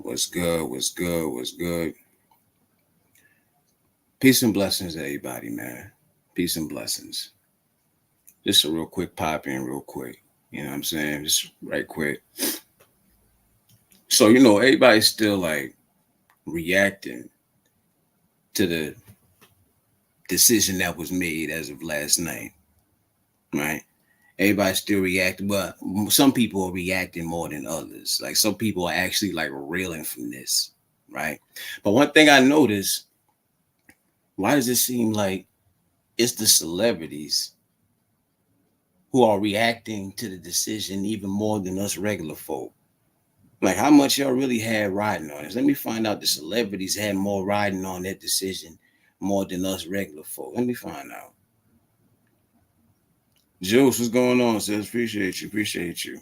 What's good? What's good? What's good? Peace and blessings, everybody, man. Peace and blessings. Just a real quick pop in, real quick. You know what I'm saying? Just right quick. So, everybody's still like reacting to the decision that was made as of last night, right? Everybody's still reacting, but some people are reacting more than others. Like some people are actually like reeling from this, right? But one thing I noticed, why does it seem like it's the celebrities who are reacting to the decision even more than us regular folk? Like, how much y'all really had riding on this? Let me find out the celebrities had more riding on that decision more than us regular folk. Let me find out. Juice, what's going on, sis? Appreciate you. Appreciate you.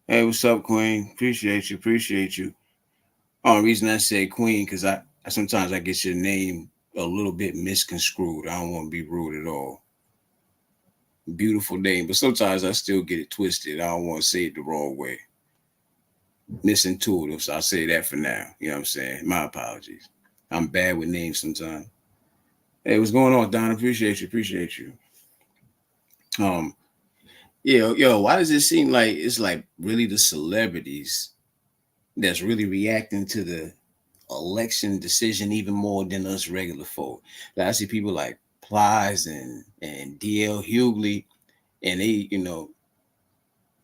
Hey, what's up, Queen? Appreciate you. Appreciate you. Only reason I say Queen, because I sometimes I get your name a little bit misconstrued. I don't want to be rude at all. Beautiful name, but sometimes I still get it twisted. I don't want to say it the wrong way. Misintuitive, so I'll say that for now. You know what I'm saying? My apologies. I'm bad with names sometimes. Hey, what's going on, Don? Appreciate you. Appreciate you. Um, why does it seem like it's like really the celebrities that's really reacting to the election decision even more than us regular folk? Like, I see people like Plies and DL Hughley, and they,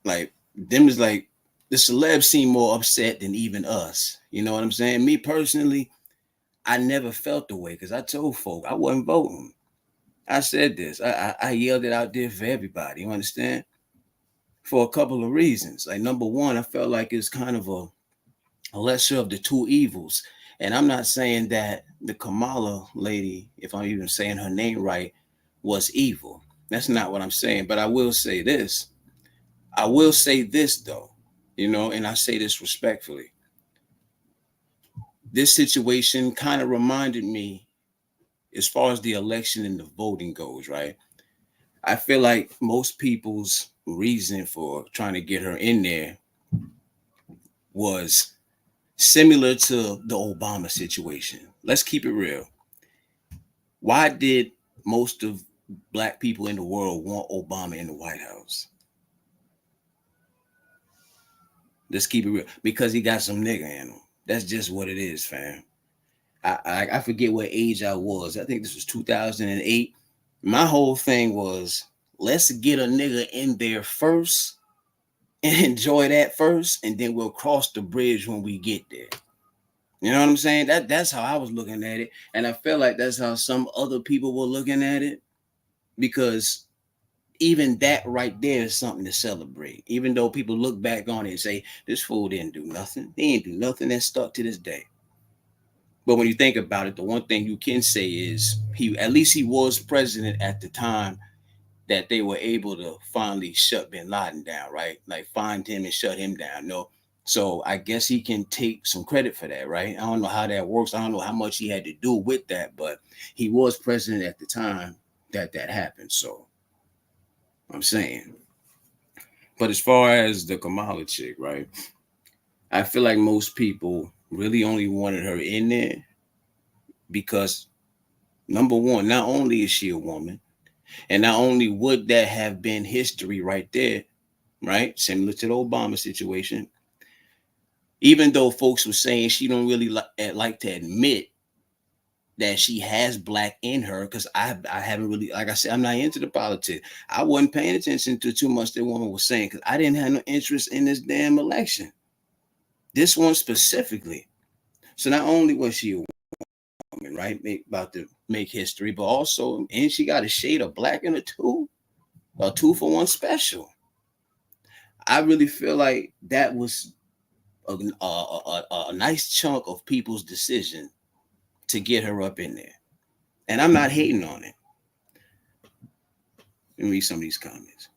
like them is like the celebs seem more upset than even us. You know what I'm saying? Me personally, I never felt the way because I told folk I wasn't voting. I said this. I yelled it out there for everybody. You understand? For a couple of reasons. Like number one, I felt like it's kind of a lesser of the two evils. And I'm not saying that the Kamala lady, if I'm even saying her name right, was evil. That's not what I'm saying. But I will say this. I will say this though, and I say this respectfully. This situation kind of reminded me, as far as the election and the voting goes, right? I feel like most people's reason for trying to get her in there was similar to the Obama situation. Let's keep it real. Why did most of black people in the world want Obama in the White House? Let's keep it real. Because he got some nigga in him. That's just what it is, fam. I forget what age I was. I think this was 2008. My whole thing was, let's get a nigga in there first and enjoy that first, and then we'll cross the bridge when we get there. You know what I'm saying? That's how I was looking at it, and I felt like that's how some other people were looking at it, because even that right there is something to celebrate. Even though people look back on it and say this fool didn't do nothing, they ain't do nothing, that stuck to this day. But when you think about it, the one thing you can say is he was president at the time that they were able to finally shut bin Laden down, right? Like find him and shut him down. No. So I guess he can take some credit for that, right? I don't know how that works. I don't know how much he had to do with that, but he was president at the time that happened. So I'm saying. But as far as the Kamala chick, right? I feel like most people really only wanted her in there because number one, not only is she a woman, and not only would that have been history right there, right? Similar to the Obama situation. Even though folks were saying she don't really like to admit that she has black in her, because I haven't really, like I said, I'm not into the politics. I wasn't paying attention to too much that woman was saying because I didn't have no interest in this damn election. This one specifically. So not only was she a woman, right, about to make history, but also, and she got a shade of black in her too, a 2-for-1 special. I really feel like that was a nice chunk of people's decision to get her up in there. And I'm not hating on it. Let me read some of these comments.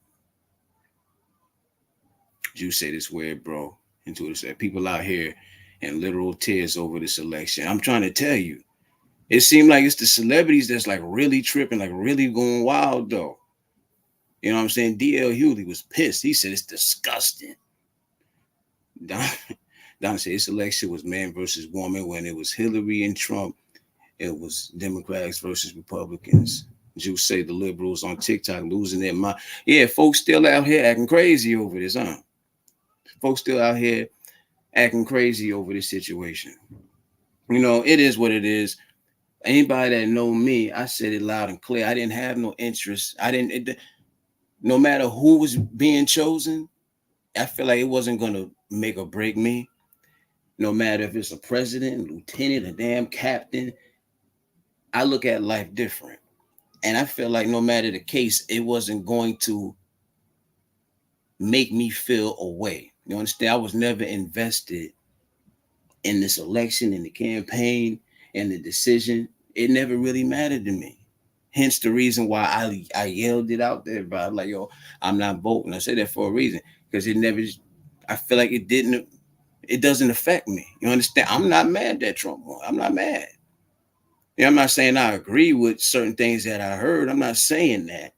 You say this weird, bro. Intuitive said, people out here in literal tears over this election. I'm trying to tell you, it seemed like it's the celebrities that's like really tripping, like really going wild, though. You know what I'm saying? DL Hughley was pissed. He said it's disgusting. Don, Don said this election was man versus woman. When it was Hillary and Trump, it was Democrats versus Republicans. Jews say the liberals on TikTok losing their mind. Yeah, folks still out here acting crazy over this, huh? Folks still out here acting crazy over this situation. It is what it is. Anybody that know me, I said it loud and clear. I didn't have no interest. I didn't. No matter who was being chosen, I feel like it wasn't gonna make or break me. No matter if it's a president, lieutenant, a damn captain, I look at life different. And I feel like no matter the case, it wasn't going to make me feel a way. You understand? I was never invested in this election, in the campaign, and the decision. It never really mattered to me. Hence the reason why I yelled it out there, but I'm like, yo, I'm not voting. I said that for a reason. Because it never, I feel like it doesn't affect me. You understand? I'm not mad that Trump won. I'm not mad. I'm not saying I agree with certain things that I heard. I'm not saying that.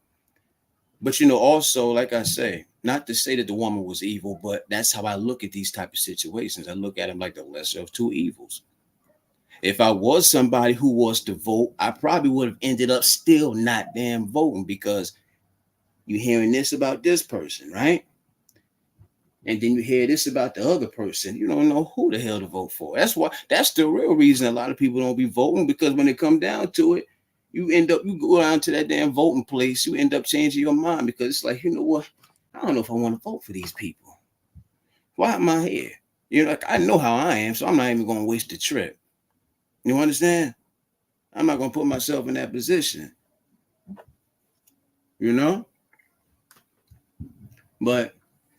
But also, like I say, not to say that the woman was evil, but that's how I look at these type of situations. I look at them like the lesser of two evils. If I was somebody who was to vote, I probably would have ended up still not damn voting because you're hearing this about this person, right? And then you hear this about the other person. You don't know who the hell to vote for. That's the real reason a lot of people don't be voting, because when it come down to it, you go down to that damn voting place, you end up changing your mind because it's like, you know what? I don't know if I want to vote for these people. Why am I here? Like I know how I am, so I'm not even gonna waste the trip. You understand? I'm not gonna put myself in that position. You know? But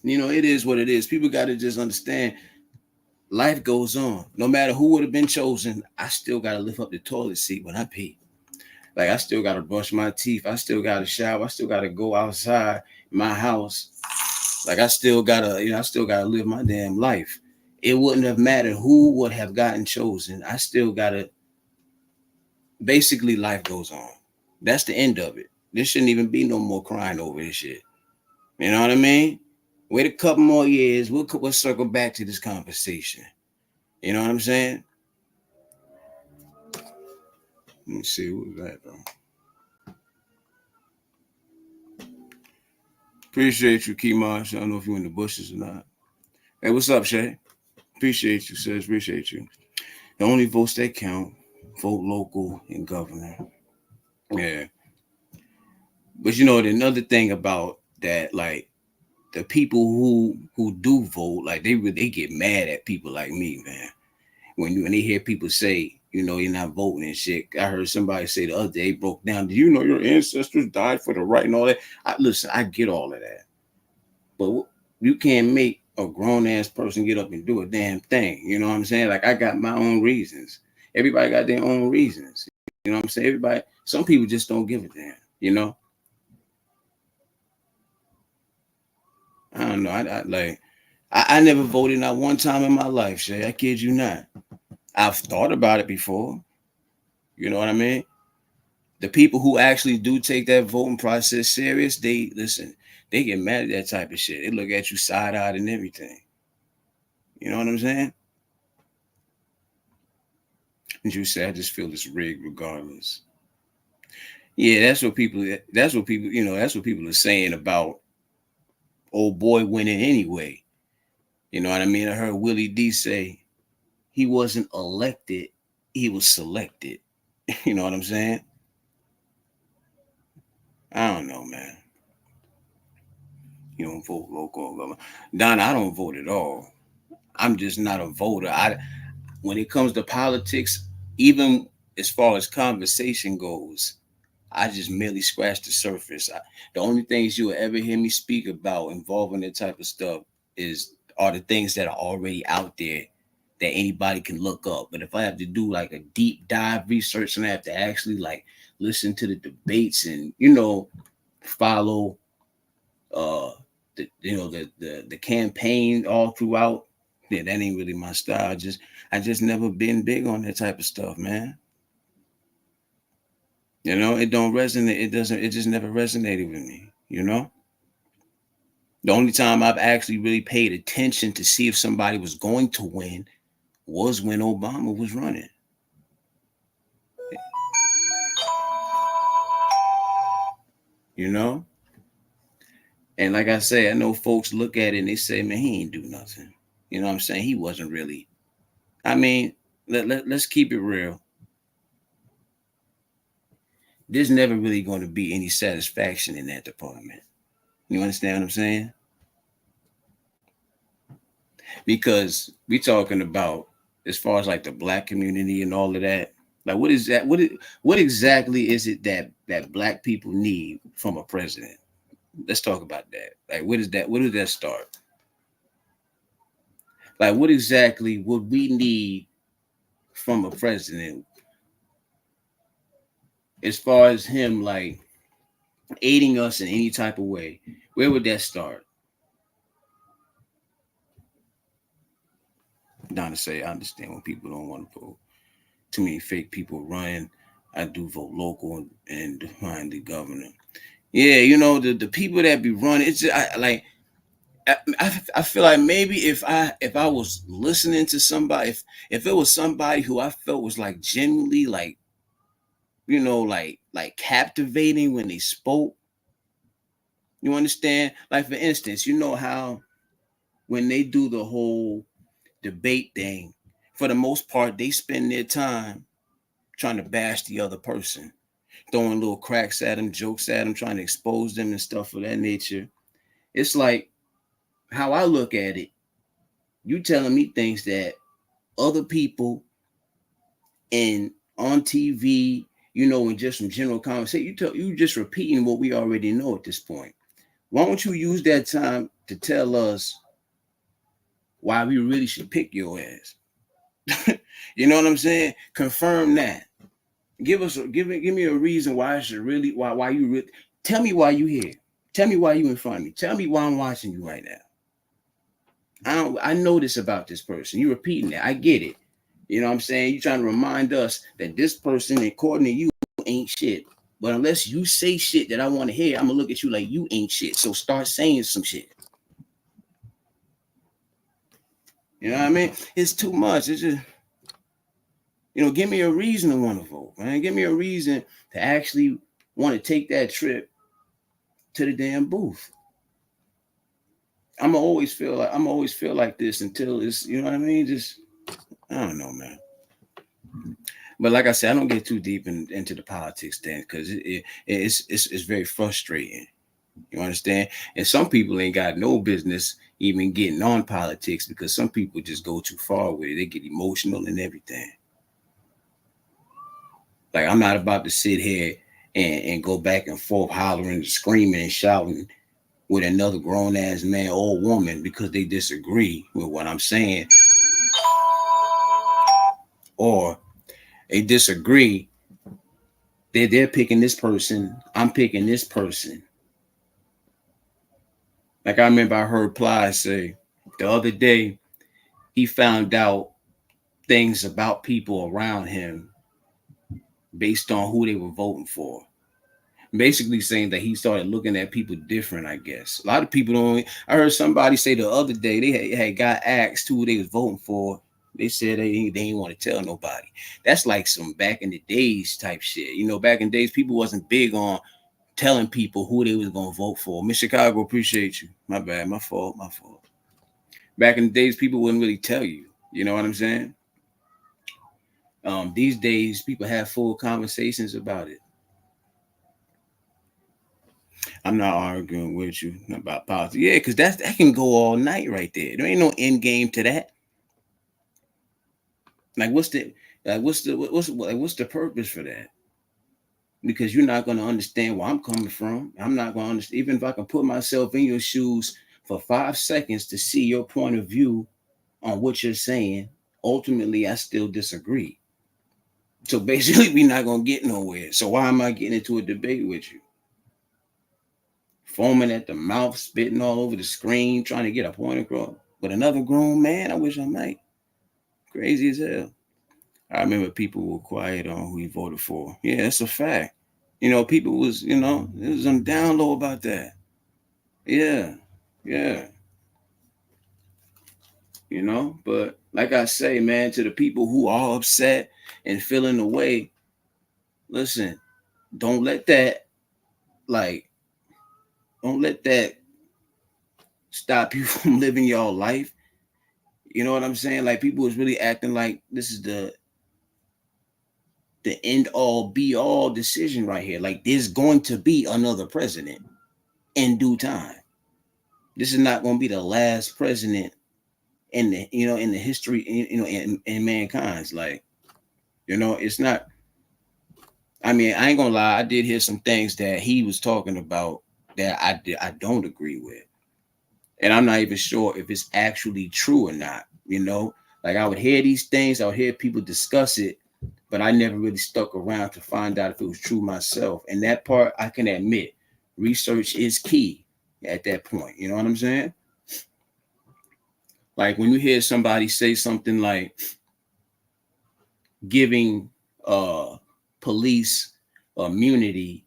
it is what it is. People gotta just understand life goes on. No matter who would have been chosen, I still gotta lift up the toilet seat when I pee. Like I still gotta brush my teeth. I still gotta shower. I still gotta go outside my house. Like I still gotta live my damn life. It wouldn't have mattered who would have gotten chosen. I still gotta. Basically, life goes on. That's the end of it. There shouldn't even be no more crying over this shit. You know what I mean? Wait a couple more years, we'll circle back to this conversation. You know what I'm saying? Let me see who's that though. Appreciate you, Keymarsh. I don't know if you're in the bushes or not. Hey, what's up, Shay? Appreciate you, sis. Appreciate you. The only votes that count, vote local and governor. Yeah. But another thing about that, like the people who do vote, like they get mad at people like me, man. When they hear people say, you're not voting and shit. I heard somebody say the other day, broke down, do you know your ancestors died for the right and all that? Listen, I get all of that. But you can't make a grown ass person get up and do a damn thing. You know what I'm saying? Like I got my own reasons. Everybody got their own reasons. You know what I'm saying? Some people just don't give a damn. I don't know. I never voted not one time in my life, Shay. I kid you not. I've thought about it before. You know what I mean? The people who actually do take that voting process serious, they get mad at that type of shit. They look at you side-eyed and everything. You know what I'm saying? And you say, I just feel it's rigged regardless. Yeah, that's what people are saying about old boy winning anyway. You know what I mean? I heard Willie D say he wasn't elected, he was selected. You know what I'm saying? I don't know, man. You don't vote local government. Don, I don't vote at all. I'm just not a voter. When it comes to politics, even as far as conversation goes, I just merely scratch the surface. The only things you will ever hear me speak about involving that type of stuff are the things that are already out there that anybody can look up. But if I have to do like a deep dive research and I have to actually like listen to the debates and follow the campaign all throughout, yeah, that ain't really my style. I just never been big on that type of stuff, man. It don't resonate. It just never resonated with me. The only time I've actually really paid attention to see if somebody was going to win was when Obama was running. You know? And like I say, I know folks look at it and they say, man, he ain't do nothing. You know what I'm saying? He wasn't really. I mean, let's keep it real. There's never really going to be any satisfaction in that department. You understand what I'm saying? Because we talking about as far as like the black community and all of that. Like, what is that? What exactly is it that black people need from a president? Let's talk about that. Like, what is that? Where does that start? Like, what exactly would we need from a president as far as him like aiding us in any type of way? Where would that start? Down to say, I understand when people don't want to vote. Too many fake people running. I do vote local and define the governor. Yeah, you know the people that be running. It's just, I feel like maybe if I was listening to somebody, if it was somebody who I felt was like genuinely like like captivating when they spoke. You understand? Like for instance, you know how when they do the whole debate thing, for the most part, they spend their time trying to bash the other person, throwing little cracks at them, jokes at them, trying to expose them and stuff of that nature. It's like how I look at it. You telling me things that other people in on TV, in just some general conversation, you just repeating what we already know at this point. Why don't you use that time to tell us why we really should pick your ass? You know what I'm saying? Confirm that. Give me a reason why I should really why you really tell me why you here. Tell me why you in front of me. Tell me why I'm watching you right now. I know this about this person. You repeating that. I get it. You know what I'm saying? You trying to remind us that this person, according to you, ain't shit. But unless you say shit that I want to hear, I'm gonna look at you like you ain't shit. So start saying some shit. You know what I mean? It's too much. It's just, give me a reason to want to vote, man. Give me a reason to actually want to take that trip to the damn booth. I'm always feel like this until it's, you know what I mean? Just I don't know, man. But like I said, I don't get too deep into the politics then because it's very frustrating. You understand? And some people ain't got no business even getting on politics because some people just go too far with it. They get emotional and everything. Like I'm not about to sit here and go back and forth hollering, screaming, and shouting with another grown ass man or woman because they disagree with what I'm saying or they disagree. They're picking this person. I'm picking this person. Like I remember I heard Ply say the other day he found out things about people around him based on who they were voting for. Basically saying that he started looking at people different, I guess. A lot of people don't. I heard somebody say the other day they had got asked who they was voting for. They said they didn't want to tell nobody. That's like some back in the days type shit. Back in the days, people wasn't big on telling people who they was gonna vote for. Miss Chicago, appreciate you. My bad, my fault, my fault. Back in the days, people wouldn't really tell you. You know what I'm saying? These days, people have full conversations about it. I'm not arguing with you about politics. Yeah, because that can go all night right there. There ain't no end game to that. Like, what's the purpose for that? Because you're not going to understand where I'm coming from. I'm not going to understand. Even if I can put myself in your shoes for 5 seconds to see your point of view on what you're saying, ultimately, I still disagree. So basically, we're not going to get nowhere. So why am I getting into a debate with you? Foaming at the mouth, spitting all over the screen, trying to get a point across. But another grown man, I wish I might. Crazy as hell. I remember people were quiet on who he voted for. Yeah, that's a fact. People was, it was on the down low about that. Yeah. Yeah, but like I say, man, to the people who are upset and feeling the way, listen, don't let that like don't let that stop you from living your life. You know what I'm saying? Like people is really acting like this is the end all be all decision right here. Like there's going to be another president in due time. This is not going to be the last president in the in the history in mankind's like it's not. I mean, I ain't gonna lie. I did hear some things that he was talking about that I don't agree with, and I'm not even sure if it's actually true or not. Like I would hear these things, I would hear people discuss it, but I never really stuck around to find out if it was true myself. And that part I can admit, research is key at that point. You know what I'm saying? Like when you hear somebody say something like giving police immunity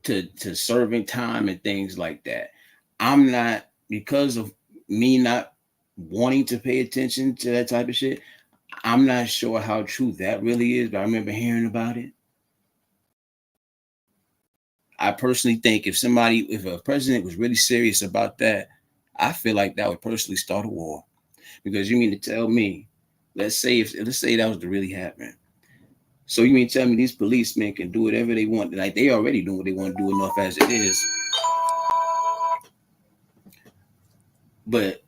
to serving time and things like that. I'm not, because of me not wanting to pay attention to that type of shit. I'm not sure how true that really is, but I remember hearing about it. I personally think if a president was really serious about that, I feel like that would personally start a war. Because you mean to tell me, let's say that was to really happen. So you mean to tell me these policemen can do whatever they want? Like they already do what they want to do enough as it is, but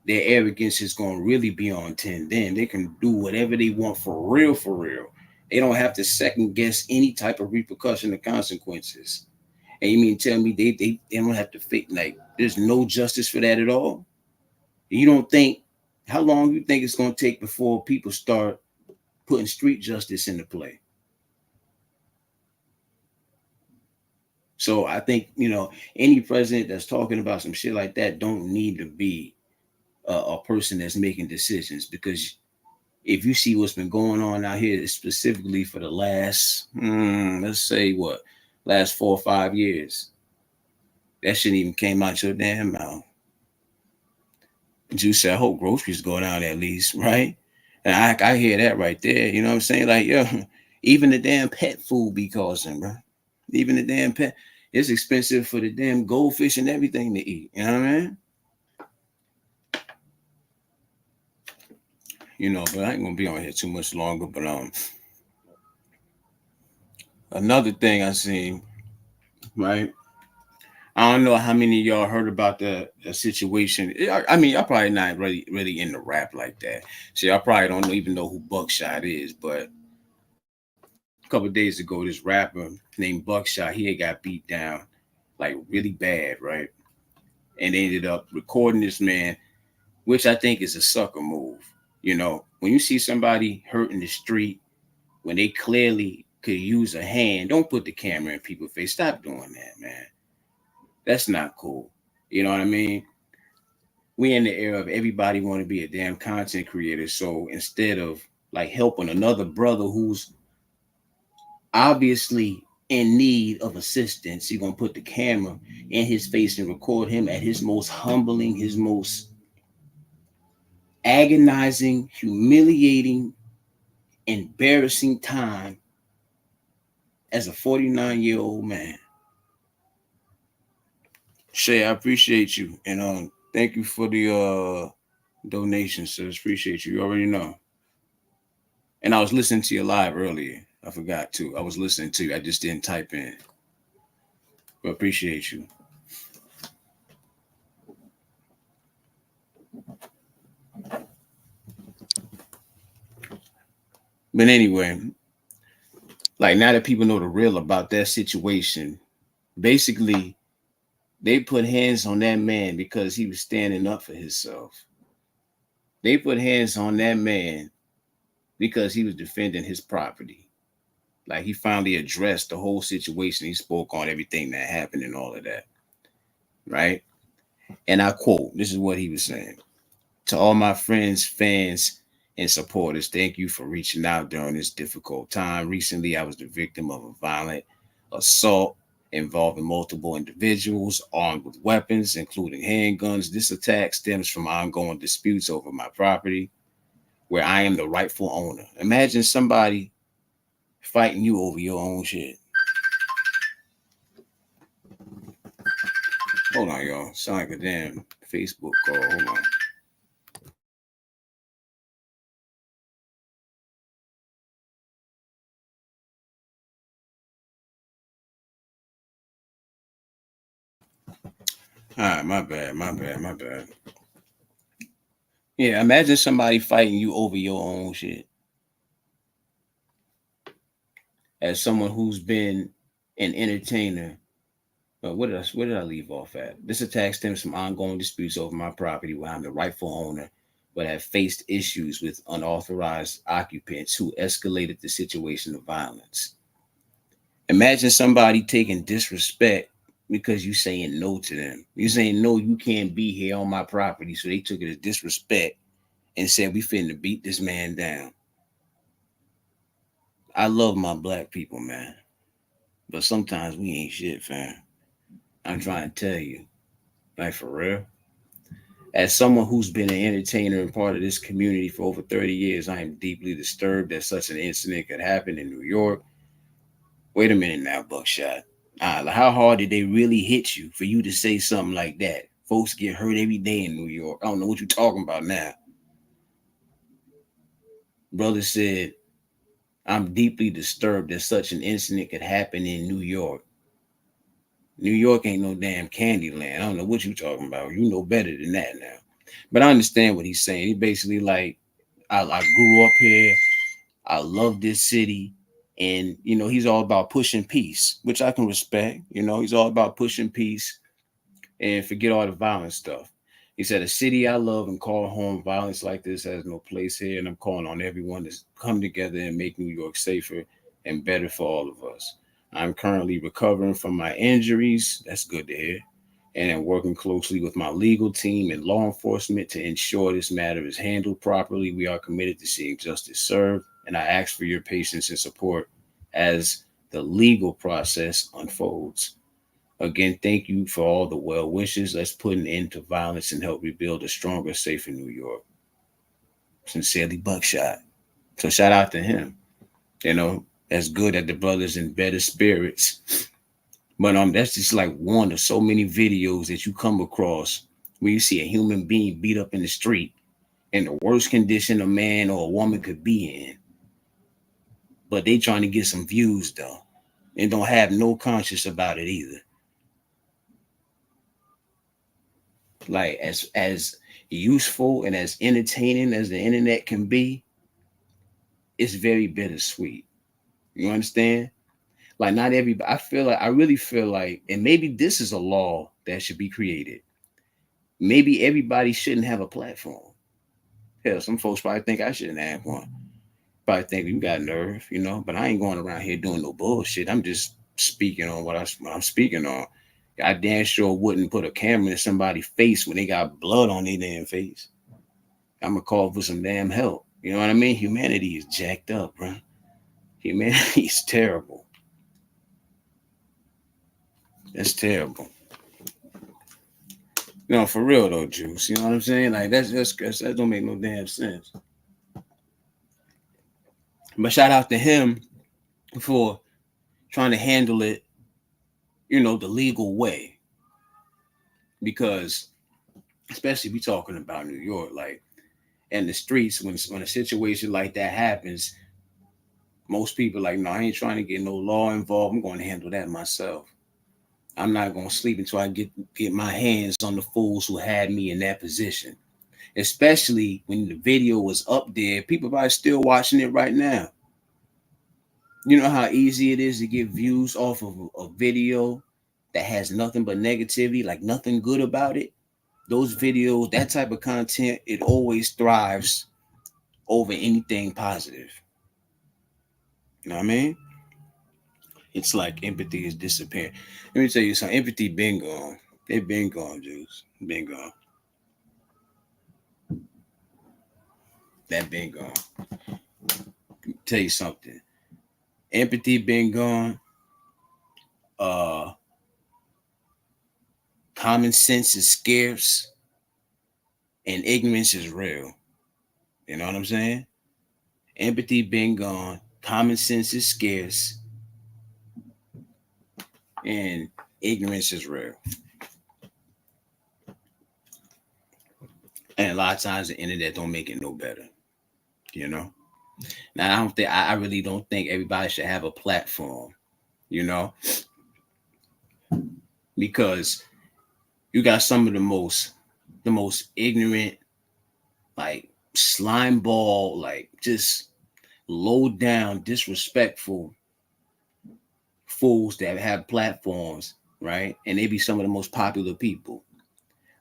their arrogance is going to really be on 10. Then they can do whatever they want for real, for real. They don't have to second guess any type of repercussion or consequences. And you mean to tell me they don't have to fake, like there's no justice for that at all? You don't think, how long you think it's going to take before people start putting street justice into play? So I think, any president that's talking about some shit like that don't need to be a person that's making decisions, because if you see what's been going on out here, specifically for the last, let's say what, last 4 or 5 years, that shouldn't even came out your damn mouth. Juice said, I hope groceries go down at least, right? And I hear that right there. You know what I'm saying? Like, yeah, even the damn pet food be costing, bro. Even the damn pet, it's expensive for the damn goldfish and everything to eat. You know what I mean? But I ain't gonna be on here too much longer. But another thing I seen, right? I don't know how many of y'all heard about the situation. I mean, y'all probably not really into rap like that. So y'all probably don't even know who Buckshot is. But a couple of days ago, this rapper named Buckshot, he had got beat down like really bad, right? And they ended up recording this man, which I think is a sucker move. When you see somebody hurt in the street, when they clearly could use a hand, don't put the camera in people's face. Stop doing that, man. That's not cool. You know what I mean? We in the era of everybody want to be a damn content creator. So instead of like helping another brother who's obviously in need of assistance, you're gonna put the camera in his face and record him at his most humbling, his most agonizing, humiliating, embarrassing time as a 49-year-old man. Shay, I appreciate you. And thank you for the donation, sis. Appreciate you. You already know. And I was listening to you live earlier. I forgot to. I was listening to you. I just didn't type in. But appreciate you. But anyway, like now that people know the real about that situation, basically they put hands on that man because he was standing up for himself. They put hands on that man because he was defending his property. Like he finally addressed the whole situation. He spoke on everything that happened and all of that. Right. And I quote, this is what he was saying. To all my friends, fans, and supporters, thank you for reaching out during this difficult time. Recently, I was the victim of a violent assault involving multiple individuals armed with weapons, including handguns. This attack stems from ongoing disputes over my property, where I am the rightful owner. Imagine somebody fighting you over your own shit. Hold on, y'all. Sound like a damn Facebook call. Hold on. All right, my bad. Yeah, imagine somebody fighting you over your own shit. As someone who's been an entertainer, where did I leave off at? This attack stems from ongoing disputes over my property where I'm the rightful owner, but have faced issues with unauthorized occupants who escalated the situation of violence. Imagine somebody taking disrespect because you saying no to them. You saying no, you can't be here on my property. So they took it as disrespect and said we finna beat this man down. I love my black people, man. But sometimes we ain't shit, fam. I'm trying to tell you. Like for real. As someone who's been an entertainer and part of this community for over 30 years, I am deeply disturbed that such an incident could happen in New York. Wait a minute now, Buckshot. Like how hard did they really hit you for you to say something like that? Folks get hurt every day in New York. I don't know what you're talking about now. Brother said, I'm deeply disturbed that such an incident could happen in New York. New York ain't no damn candy land. I don't know what you're talking about. You know better than that now. But I understand what he's saying. He basically like, I grew up here. I love this city. And, he's all about pushing peace, which I can respect. He's all about pushing peace and forget all the violent stuff. He said, a city I love and call home, violence like this has no place here. And I'm calling on everyone to come together and make New York safer and better for all of us. I'm currently recovering from my injuries. That's good to hear. And I'm working closely with my legal team and law enforcement to ensure this matter is handled properly. We are committed to seeing justice served. And I ask for your patience and support as the legal process unfolds. Again, thank you for all the well wishes. Let's put an end to violence and help rebuild a stronger, safer New York. Sincerely, Buckshot. So shout out to him. That's good that the brothers in better spirits. But that's just like one of so many videos that you come across where you see a human being beat up in the street in the worst condition a man or a woman could be in. But they trying to get some views though. And don't have no conscience about it either. Like as useful and as entertaining as the internet can be, it's very bittersweet. You understand? Like not everybody. I really feel like, and maybe this is a law that should be created. Maybe everybody shouldn't have a platform. Hell, some folks probably think I shouldn't have one. Probably think you got nerve, But I ain't going around here doing no bullshit. I'm just speaking on what I'm speaking on. I damn sure wouldn't put a camera in somebody's face when they got blood on their damn face. I'm gonna call for some damn help. You know what I mean? Humanity is jacked up, bro. Humanity is terrible. That's terrible. For real though, Juice. You know what I'm saying? Like that don't make no damn sense. But shout out to him for trying to handle it, the legal way. Because especially we talking about New York, like in the streets, when a situation like that happens, most people like, no, I ain't trying to get no law involved. I'm going to handle that myself. I'm not going to sleep until I get my hands on the fools who had me in that position. Especially when the video was up there, people are still watching it right now. You know how easy it is to get views off of a video that has nothing but negativity, like nothing good about it. Those videos, that type of content, it always thrives over anything positive. You know what I mean? It's like empathy is disappearing. Let me tell you something. Empathy been gone. They been gone, Juice. Been gone. That been gone. Tell you something. Empathy been gone. common sense is scarce and ignorance is real. You know what I'm saying? Empathy been gone, common sense is scarce, and ignorance is real. And a lot of times the internet don't make it no better. You know? Now I really don't think everybody should have a platform, you know, because you got some of the most ignorant, like slime ball, like just low down, disrespectful fools that have platforms, right? And they be some of the most popular people.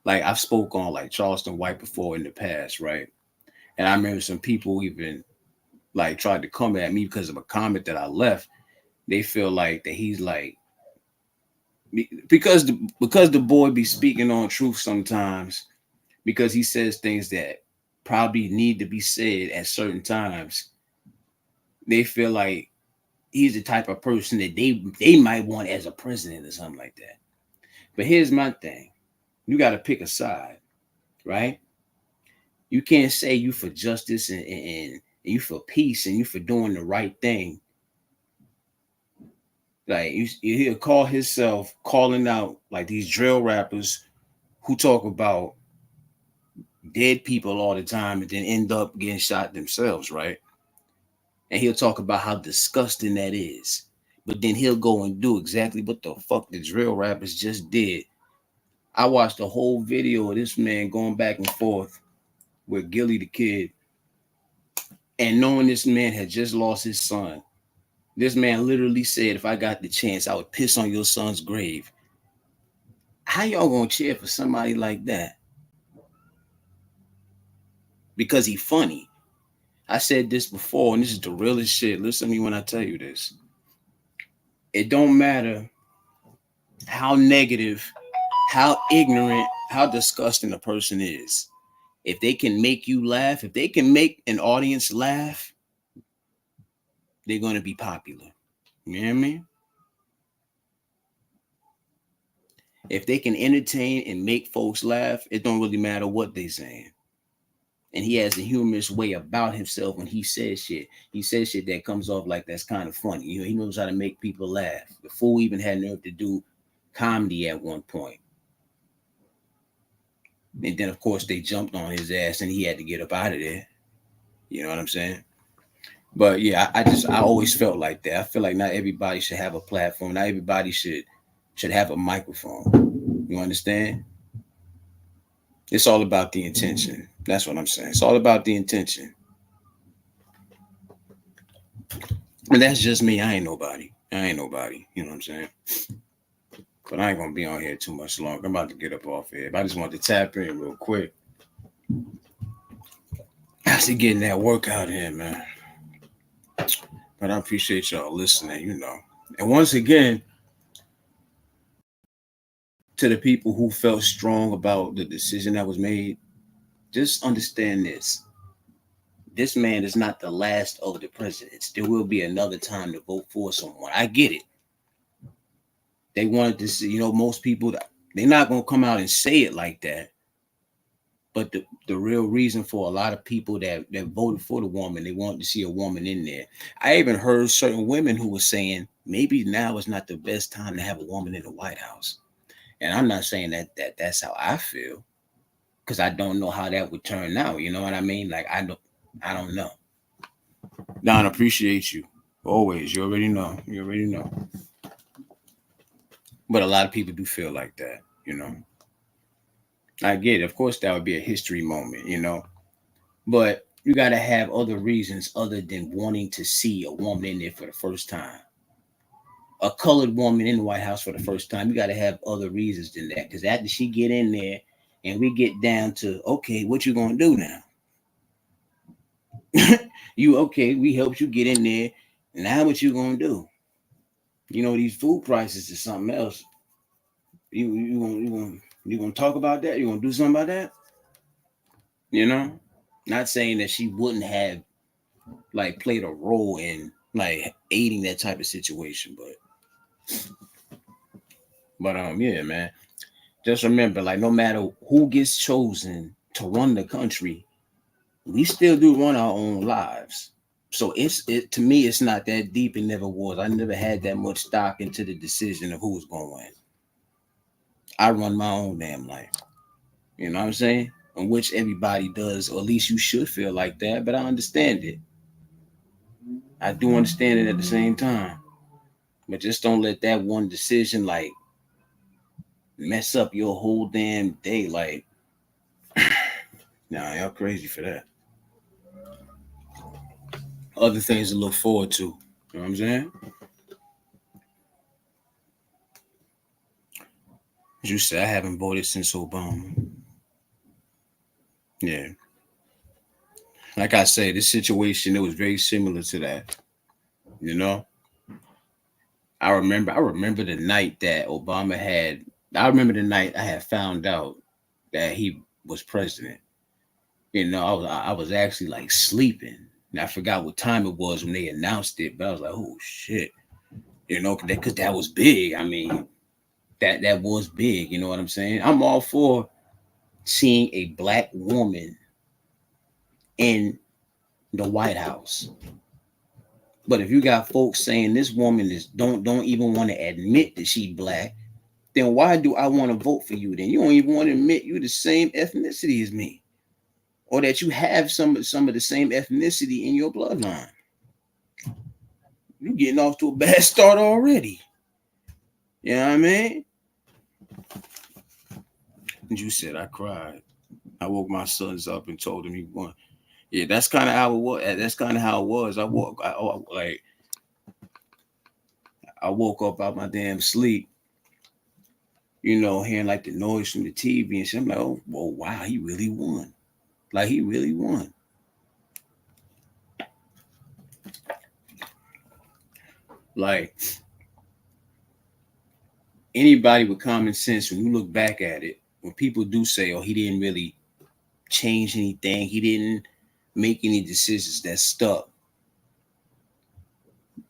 Like I've spoke on like Charleston White before in the past, right? And I remember some people even like tried to come at me because of a comment that I left. They feel like that he's like because the boy be speaking on truth sometimes because he says things that probably need to be said at certain times. They feel like he's the type of person that they might want as a president or something like that. But here's my thing: you got to pick a side, right? You can't say you for justice and you for peace and you for doing the right thing. Like he'll call himself calling out like these drill rappers who talk about dead people all the time and then end up getting shot themselves, right? And he'll talk about how disgusting that is. But then he'll go and do exactly what the fuck the drill rappers just did. I watched the whole video of this man going back and forth with Gilly the Kid, and knowing this man had just lost his son. This man literally said, if I got the chance, I would piss on your son's grave. How y'all gonna cheer for somebody like that? Because he funny. I said this before, and this is the realest shit. Listen to me when I tell you this. It don't matter how negative, how ignorant, how disgusting a person is. If they can make you laugh, if they can make an audience laugh, they're going to be popular. You know what I mean? If they can entertain and make folks laugh, it don't really matter what they're saying. And he has a humorous way about himself when he says shit. He says shit that comes off like that's kind of funny. You know, he knows how to make people laugh. The fool even had nerve to do comedy at one point. And then, of course, they jumped on his ass and he had to get up out of there. You know what I'm saying? But yeah, I always felt like that. I feel like not everybody should have a platform. Not everybody should have a microphone. You understand? It's all about the intention. That's what I'm saying. It's all about the intention. And that's just me. I ain't nobody. You know what I'm saying? But I ain't gonna be on here too much longer. I'm about to get up off here. But I just want to tap in real quick. Actually getting that workout in, man. But I appreciate y'all listening, you know. And once again, to the people who felt strong about the decision that was made, just understand this. This man is not the last of the presidents. There will be another time to vote for someone. I get it. They wanted to see, you know, most people, they're not going to come out and say it like that. But the real reason for a lot of people that voted for the woman, they wanted to see a woman in there. I even heard certain women who were saying maybe now is not the best time to have a woman in the White House. And I'm not saying that's how I feel, because I don't know how that would turn out. You know what I mean? Like I don't know. Don, appreciate you always. You already know. But a lot of people do feel like that, you know. I get it. Of course, that would be a history moment, you know. But you got to have other reasons other than wanting to see a woman in there for the first time. A colored woman in the White House for the first time. You got to have other reasons than that. Because after she get in there and we get down to, okay, what you going to do now? We helped you get in there. Now what you going to do? You know, these food prices is something else. You gonna talk about that? You gonna do something about that? You know, not saying that she wouldn't have like played a role in like aiding that type of situation, but yeah, man. just remember, like, no matter who gets chosen to run the country, we still do run our own lives. So it to me, it's not that deep. It never was. I never had that much stock into the decision of who was going to win. I run my own damn life. You know what I'm saying? In which everybody does, or at least you should feel like that. But I understand it. I do understand it at the same time. But just don't let that one decision like mess up your whole damn day. Like, nah, y'all crazy for that. Other things to look forward to. You know what I'm saying? As you said, I haven't voted since Obama. Yeah. Like I say, this situation, it was very similar to that. You know? I remember the night that Obama had I remember the night I had found out that he was president. You know, I was actually like sleeping. And I forgot what time it was when they announced it, but I was like, oh shit. You know, because that was big. I mean, that was big. You know what I'm saying? I'm all for seeing a black woman in the White House. But if you got folks saying this woman is don't even want to admit that she black, then why do I want to vote for you? Then you don't even want to admit you're the same ethnicity as me, or that you have some of the same ethnicity in your bloodline. You're getting off to a bad start already. You know what I mean? And you said I cried. I woke my sons up and told him he won. Yeah, that's kind of how it was. That's kind of how it was. I woke up out my damn sleep, you know, hearing like the noise from the TV and shit. I'm like, oh, well, wow, he really won. Like he really won. Like anybody with common sense, when you look back at it, when people do say, oh, he didn't really change anything, he didn't make any decisions that stuck.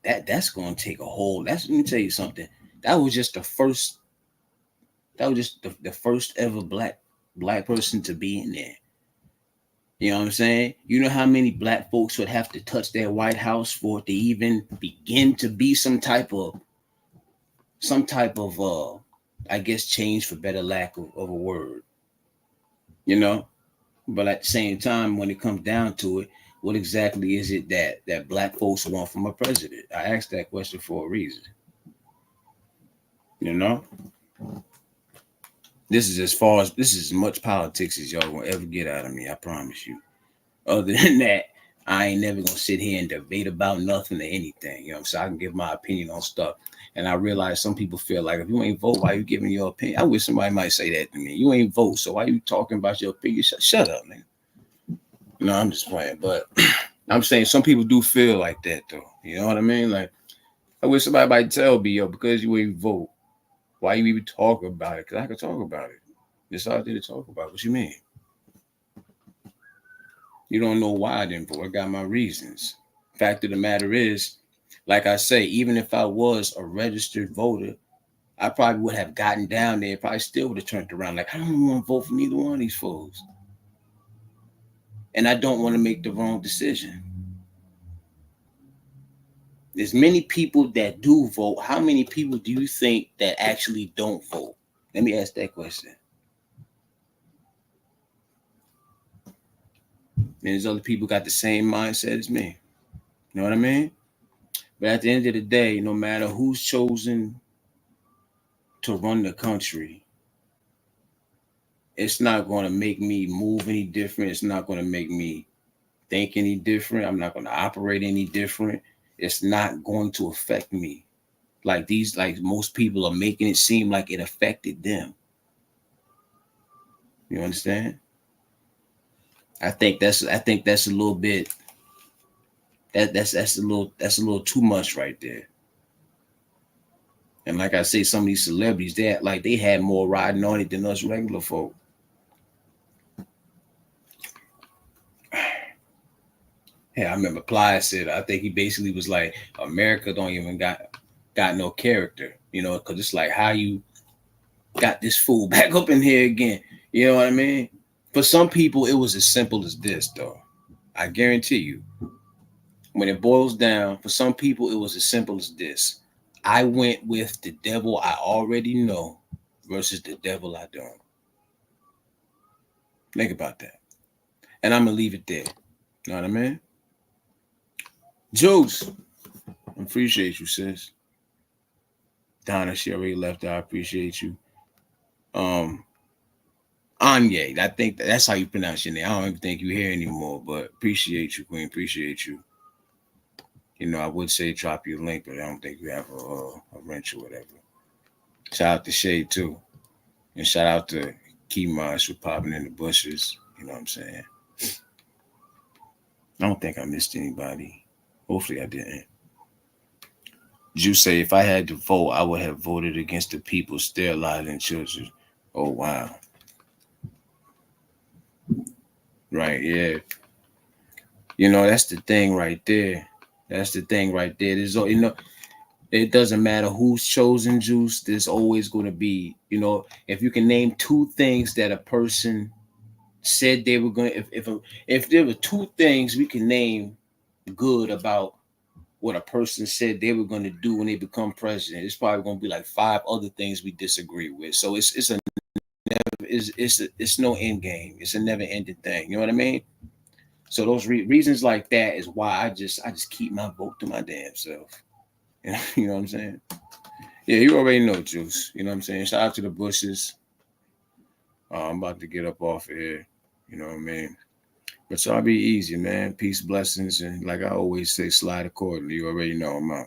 That's gonna take a hold. Let me tell you something. That was just the first that was just the first ever black person to be in there. You know what I'm saying? You know how many black folks would have to touch their White House for it to even begin to be some type of I guess change, for better lack of a word. You know? But at the same time, when it comes down to it, what exactly is it that black folks want from a president? I asked that question for a reason. You know? This is as much politics as y'all gonna ever get out of me, I promise you. Other than that, I ain't never gonna sit here and debate about nothing or anything. You know what I'm saying? I can give my opinion on stuff. And I realize some people feel like if you ain't vote, why you giving your opinion? I wish somebody might say that to me. You ain't vote, so why you talking about your opinion? Shut up, man. No, I'm just playing. But I'm saying some people do feel like that though. You know what I mean? Like I wish somebody might tell me, yo, because you ain't vote, why you even talk about it? Because I can talk about it. It's out there to talk about. What you mean? You don't know why I didn't vote. I got my reasons. Fact of the matter is, like I say, even if I was a registered voter, I probably would have gotten down there, probably still would have turned around. Like, I don't want to vote for neither one of these fools. And I don't want to make the wrong decision. There's many people that do vote. How many people do you think that actually don't vote? Let me ask that question. And there's other people got the same mindset as me. You know what I mean? But at the end of the day, no matter who's chosen to run the country, it's not going to make me move any different. It's not going to make me think any different. I'm not going to operate any different. It's not going to affect me. Like most people are making it seem like it affected them. You understand? I think that's a little bit that's a little too much right there. And like I say, some of these celebrities, they had more riding on it than us regular folk. Yeah, I remember Ply said, I think he basically was like, America don't even got no character, you know, because it's like Got this fool back up in here again. You know what I mean? For some people, it was as simple as this, though. I guarantee you, when it boils down, for some people, it was as simple as this. I went with the devil I already know versus the devil I don't. Think about that. And I'm going to leave it there. You know what I mean? Juice, I appreciate you, sis. Donna, she already left. I appreciate you. Um, Anye, I think that's how you pronounce your name. I don't even think you're here anymore, but appreciate you, Queen. Appreciate you. You know, I would say drop your link, but I don't think you have a wrench or whatever. Shout out to Shay too, and shout out to Key Mosh for popping in the bushes. You know what I'm saying? I don't think I missed anybody. Hopefully, I didn't. You say if I had to vote, I would have voted against the people sterilizing children. Oh wow! Right? Yeah. You know that's the thing right there. That's the thing right there. There's it doesn't matter who's chosen, Juice. There's always going to be, if you can name two things that a person said they were going, if there were two things we can name good about what a person said they were going to do when they become president, it's probably going to be like five other things we disagree with. So it's no end game. It's a never ending thing. You know what I mean? So those reasons like that is why I just keep my vote to my damn self. You know what I'm saying? Yeah, you already know, Juice. You know what I'm saying? Shout out to the bushes. I'm about to get up off of here. You know what I mean? But y'all be easy, man. Peace, blessings, and like I always say, slide accordingly. You already know I'm out.